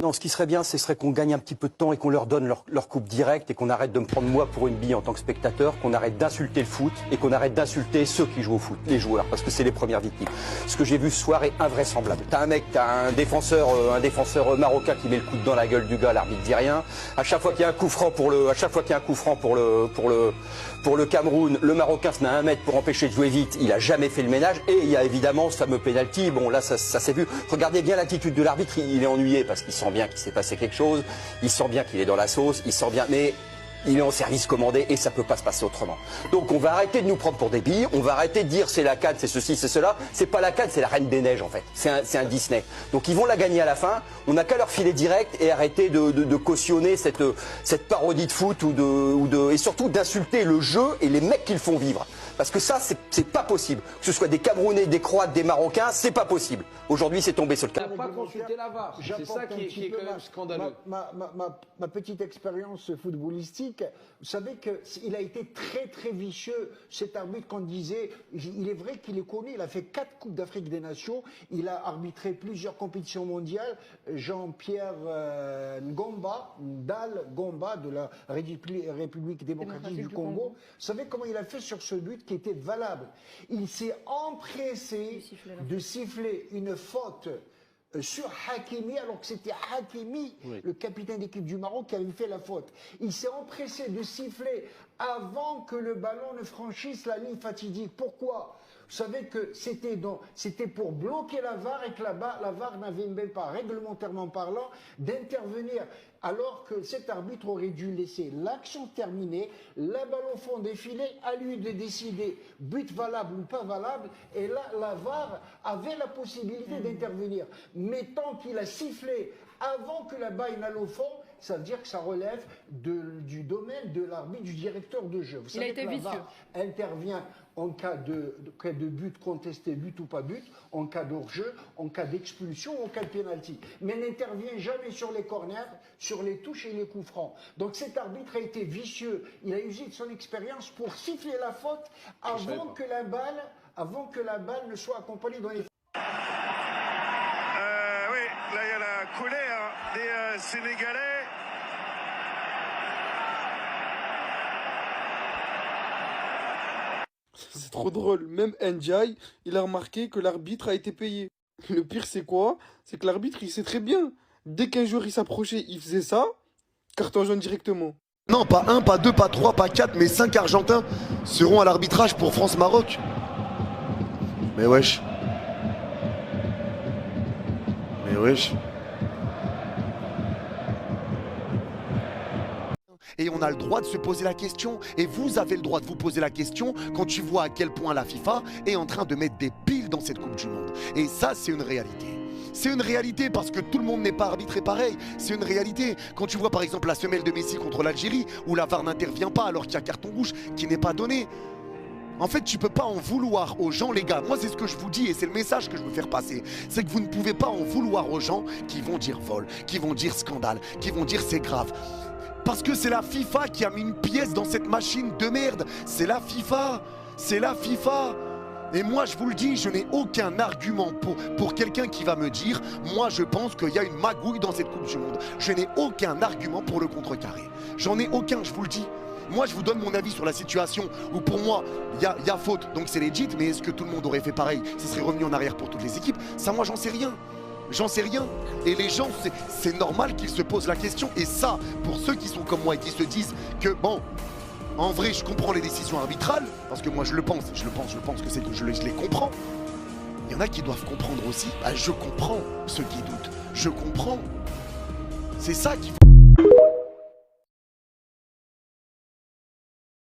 Non, ce qui serait bien, ce serait qu'on gagne un petit peu de temps et qu'on leur donne leur coupe directe et qu'on arrête de me prendre moi pour une bille en tant que spectateur, qu'on arrête d'insulter le foot et qu'on arrête d'insulter ceux qui jouent au foot, les joueurs, parce que c'est les premières victimes. Ce que j'ai vu ce soir est invraisemblable. T'as un défenseur marocain qui met le coude dans la gueule du gars, l'arbitre dit rien. À chaque fois qu'il y a un coup franc pour le Cameroun, le Marocain se met à 1 mètre pour empêcher de jouer vite. Il a jamais fait le ménage et il y a évidemment ce fameux penalty. Bon là, ça s'est vu. Regardez bien l'attitude de l'arbitre, il est ennuyé parce qu'il sent bien qu'il s'est passé quelque chose, il sent bien qu'il est dans la sauce, il sent bien, mais il est en service commandé et ça peut pas se passer autrement. Donc on va arrêter de nous prendre pour des billes, on va arrêter de dire c'est la CAN, c'est ceci, c'est cela. C'est pas la CAN, c'est la Reine des Neiges en fait. C'est un Disney. Donc ils vont la gagner à la fin. On n'a qu'à leur filer direct et arrêter de cautionner cette parodie de foot et surtout d'insulter le jeu et les mecs qui le font vivre. Parce que ça, c'est pas possible. Que ce soit des Camerounais, des Croates, des Marocains, c'est pas possible. Aujourd'hui, c'est tombé sur le cas. On n'a pas consulté la VAR. C'est ça qui est quand même scandaleux. Ma petite expérience footballistique, vous savez qu'il a été très vicieux, cet arbitre, qu'on disait, il est vrai qu'il est connu, il a fait 4 Coupes d'Afrique des Nations, il a arbitré plusieurs compétitions mondiales, Jean-Pierre Ngomba, Dal Ngomba de la République démocratique du Congo. Vous savez comment il a fait sur ce but qui était valable? Il s'est empressé de siffler une faute sur Hakimi, alors que c'était Hakimi, le capitaine d'équipe du Maroc, qui avait fait la faute. Il s'est empressé de siffler avant que le ballon ne franchisse la ligne fatidique. Pourquoi? Vous savez que c'était pour bloquer la VAR et que la VAR n'avait même pas, réglementairement parlant, d'intervenir. Alors que cet arbitre aurait dû laisser l'action terminée, la balle au fond défiler, à lui de décider but valable ou pas valable, et là la VAR avait la possibilité d'intervenir. Mais tant qu'il a sifflé avant que la balle n'aille au fond, ça veut dire que ça relève du domaine de l'arbitre, du directeur de jeu. Vous savez que la VAR intervient en cas de but contesté, but ou pas but, en cas d'hors-jeu, en cas d'expulsion, en cas de pénalty. Mais n'intervient jamais sur les corners, sur les touches et les coups francs. Donc cet arbitre a été vicieux. Il a usé de son expérience pour siffler la faute avant que la balle ne soit accompagnée dans les... Oui, là il y a la colère des Sénégalais. C'est trop drôle, même Ndiaye, il a remarqué que l'arbitre a été payé. Le pire c'est quoi? C'est que l'arbitre il sait très bien. Dès qu'un joueur il s'approchait, il faisait ça, carton jaune directement. Non, pas 1, pas 2, pas 3, pas 4, mais 5 Argentins seront à l'arbitrage pour France-Maroc. Mais wesh. Mais wesh. Et on a le droit de se poser la question, et vous avez le droit de vous poser la question quand tu vois à quel point la FIFA est en train de mettre des piles dans cette Coupe du Monde. Et ça, c'est une réalité. C'est une réalité parce que tout le monde n'est pas arbitré pareil. C'est une réalité. Quand tu vois par exemple la semelle de Messi contre l'Algérie, où la VAR n'intervient pas alors qu'il y a carton rouge qui n'est pas donné. En fait, tu ne peux pas en vouloir aux gens, les gars. Moi, c'est ce que je vous dis et c'est le message que je veux faire passer. C'est que vous ne pouvez pas en vouloir aux gens qui vont dire vol, qui vont dire scandale, qui vont dire c'est grave. Parce que c'est la FIFA qui a mis une pièce dans cette machine de merde. C'est la FIFA. C'est la FIFA. Et moi, je vous le dis, je n'ai aucun argument pour quelqu'un qui va me dire « Moi, je pense qu'il y a une magouille dans cette Coupe du Monde ». Je n'ai aucun argument pour le contrecarrer. J'en ai aucun, je vous le dis. Moi, je vous donne mon avis sur la situation où pour moi, il y a faute, donc c'est legit. Mais est-ce que tout le monde aurait fait pareil? Ce serait revenu en arrière pour toutes les équipes? Ça, moi, j'en sais rien. J'en sais rien. Et les gens, c'est normal qu'ils se posent la question. Et ça, pour ceux qui sont comme moi et qui se disent que, bon, en vrai, je comprends les décisions arbitrales, parce que moi, je pense que c'est que je les comprends. Il y en a qui doivent comprendre aussi. Bah, je comprends ceux qui doutent. Je comprends. C'est ça qu'il faut